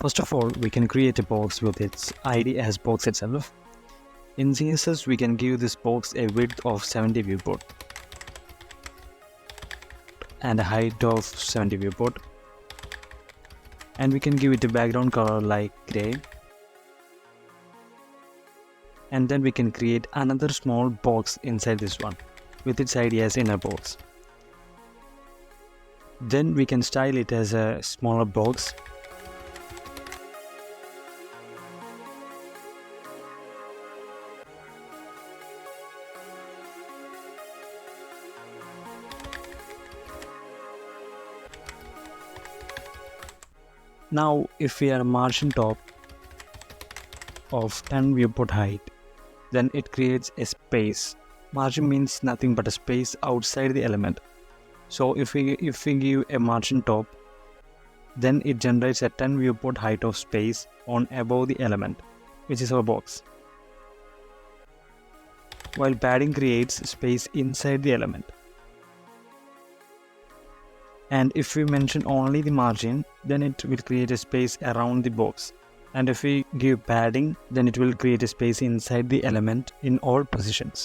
First of all, we can create a box with its ID as box itself. In CSS, we can give this box a width of 70 viewport and a height of 70 viewport, and we can give it a background color like gray, and then we can create another small box inside this one with its ID as inner box. Then we can style it as a smaller box. Now if we are a margin top of 10 viewport height, then it creates a space. Margin means nothing but a space outside the element. So if we give a margin top, then it generates a 10 viewport height of space on above the element, which is our box. While padding creates space inside the element. And if we mention only the margin, then it will create a space around the box. And if we give padding, then it will create a space inside the element in all positions.